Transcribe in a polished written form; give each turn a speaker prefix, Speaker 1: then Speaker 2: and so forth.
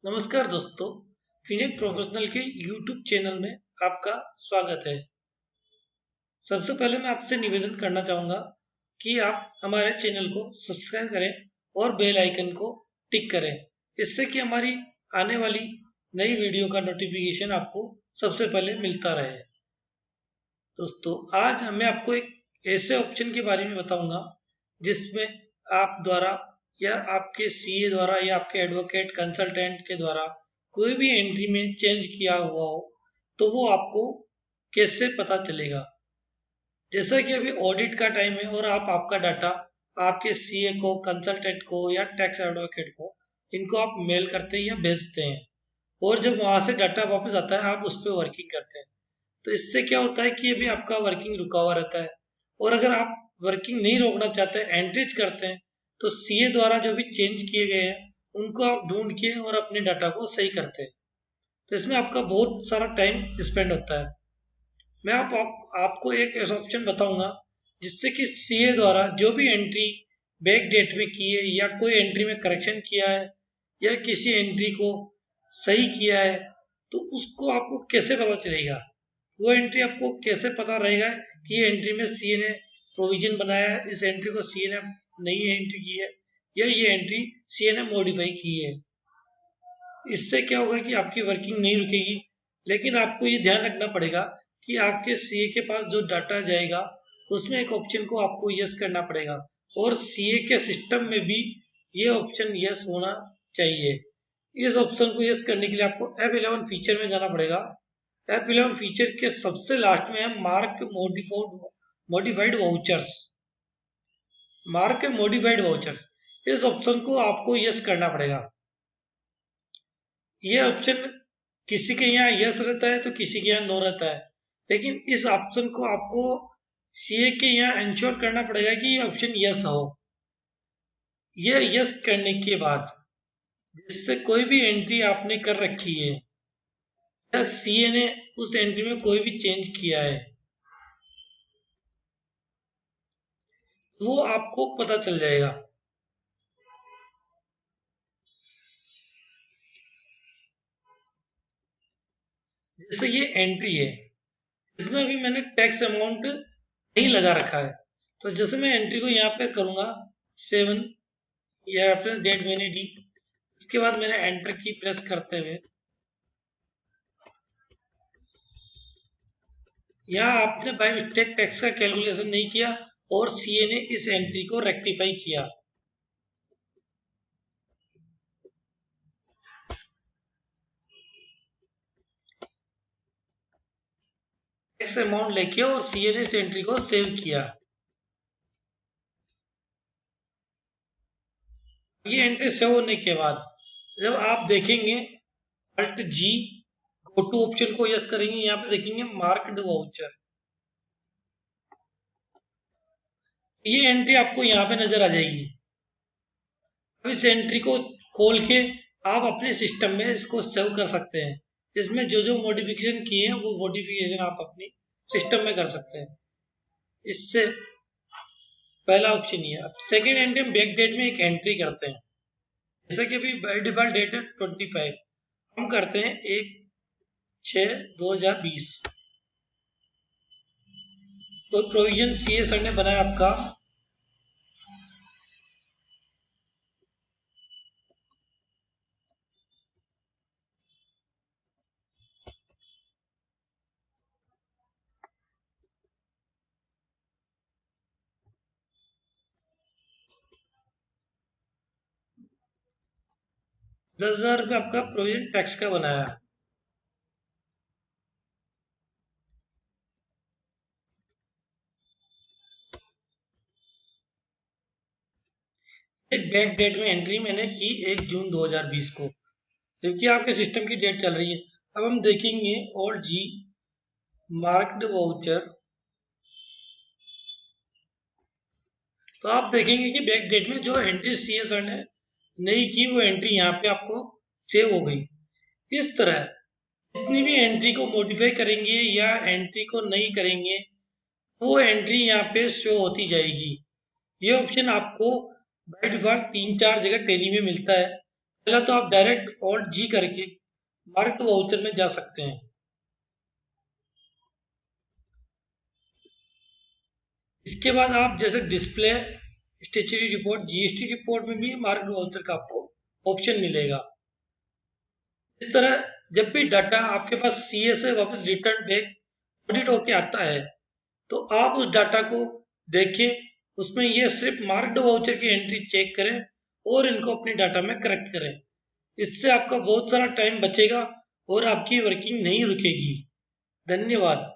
Speaker 1: नमस्कार दोस्तों, फिनिक प्रोफेशनल के यूट्यूब चैनल में आपका स्वागत है। सबसे पहले मैं आपसे निवेदन करना चाहूँगा कि आप हमारे चैनल को सब्सक्राइब करें और बेल आइकन को टिक करें। इससे कि हमारी आने वाली नई वीडियो का नोटिफिकेशन आपको सबसे पहले मिलता रहे। दोस्तों, आज मैं आपको एक ऐसे ऑप्शन के बारे में बताऊंगा जिसमें आप द्वारा या आपके सीए द्वारा या आपके एडवोकेट कंसल्टेंट के द्वारा कोई भी एंट्री में चेंज किया हुआ हो तो वो आपको कैसे पता चलेगा। जैसा कि अभी ऑडिट का टाइम है और आप आपका डाटा आपके सीए को, कंसल्टेंट को या टैक्स एडवोकेट को इनको आप मेल करते हैं या भेजते हैं और जब वहां से डाटा वापस आता है आप उस पर वर्किंग करते हैं। तो इससे क्या होता है कि अभी आपका वर्किंग रुका हुआ रहता है और अगर आप वर्किंग नहीं रोकना चाहते, एंट्रीज करते हैं, तो सीए द्वारा जो भी चेंज किए गए हैं उनको आप ढूंढ के और अपने डाटा को सही करते हैं। तो इसमें आपका बहुत सारा टाइम स्पेंड होता है। मैं आपको एक ऐसा ऑप्शन बताऊंगा जिससे कि सीए द्वारा जो भी एंट्री बैक डेट में की है या कोई एंट्री में करेक्शन किया है या किसी एंट्री को सही किया है तो उसको आपको कैसे पता चलेगा। वो एंट्री आपको कैसे पता रहेगा कि ये एंट्री में सीए ने प्रोविजन बनाया है, इस एंट्री को सीए ने नई एंट्री की है या ये एंट्री सीए ने मॉडिफाई की है। इससे क्या होगा कि आपकी वर्किंग नहीं रुकेगी, लेकिन आपको ये ध्यान रखना पड़ेगा कि आपके सीए के पास जो डाटा जाएगा उसमें एक ऑप्शन को आपको यस करना पड़ेगा और सीए के सिस्टम में भी ये ऑप्शन यस होना चाहिए। इस ऑप्शन को यस करने के लिए आपको F11 फीचर में जाना पड़ेगा। F11 फीचर के सबसे लास्ट में है mark modified vouchers. Mark modified vouchers, इस ऑप्शन को आपको यस करना पड़ेगा। ये ऑप्शन किसी के यहाँ यस रहता है तो किसी के यहाँ नो रहता है, लेकिन इस ऑप्शन को आपको सीए के यहाँ इंश्योर करना पड़ेगा कि ये ऑप्शन यस हो। ये यस करने के बाद जिससे कोई भी एंट्री आपने कर रखी है या सीए ने उस एंट्री में कोई भी चेंज किया है वो आपको पता चल जाएगा। जैसे ये एंट्री है, इसमें भी मैंने टैक्स अमाउंट नहीं लगा रखा है, तो जैसे मैं एंट्री को यहाँ पे करूंगा 7 या फिर डेट मैंने डी, इसके बाद मैंने एंटर की प्रेस करते हुए यहाँ आपने बाय मिस्टेक टैक्स का कैलकुलेशन नहीं किया और सीए ने इस एंट्री को रेक्टिफाई किया। टैक्स अमाउंट लेके और सीए ने इस एंट्री को सेव किया। ये एंट्री सेव होने के बाद जब आप देखेंगे alt G go to option को यस करेंगे, यहाँ पे देखेंगे मार्क्ड वाउचर, ये एंट्री आपको यहाँ पे नजर आ जाएगी। अब इस एंट्री को खोल के आप अपने सिस्टम में इसको सेव कर सकते हैं। इसमें जो जो मॉडिफिकेशन किए हैं वो मॉडिफिकेशन आप अपनी सिस्टम में कर सकते हैं। इससे पहला ऑप्शन ये है। अब सेकेंड एंट्री हम बैक डेट में एक एंट्री करते हैं, जैसे कि अभी बाय डिफॉल्ट डेट है 25, हम करते हैं 1/6/2020। तो प्रोविजन सीए सर ने बनाया आपका 10,000 रुपये आपका प्रोविजन टैक्स का बनाया। एक बैक डेट में एंट्री मैंने की 1 जून 2020 को, जबकि आपके सिस्टम की डेट चल रही है। अब हम देखेंगे और जी मार्क्ड वाउचर, तो आप देखेंगे कि बैक डेट में जो एंट्री सीए सर ने नहीं की वो एंट्री यहाँ पे आपको सेव हो गई। इस तरह जितनी भी एंट्री को मॉडिफाई करेंगे या एंट्री को नहीं करेंगे वो एंट्री यहाँ पे शो होती जाएगी। ये ऑप्शन आपको बाय डिफॉल्ट 3-4 जगह टेली में मिलता है, पहला तो आप डायरेक्ट ऑल्ट जी करके मार्क्ड वाउचर में जा सकते हैं। इसके बाद आप जैसे display, statutory report, GST report में भी मार्क्ड वाउचर का आपको ऑप्शन मिलेगा। इस तरह जब भी डाटा आपके पास सीए से वापस रिटर्न बैक ऑडिट होके आता है तो आप उस डाटा को देखें, उसमें ये सिर्फ मार्क्ड वाउचर की एंट्री चेक करें और इनको अपने डाटा में करेक्ट करें। इससे आपका बहुत सारा टाइम बचेगा और आपकी वर्किंग नहीं रुकेगी। धन्यवाद।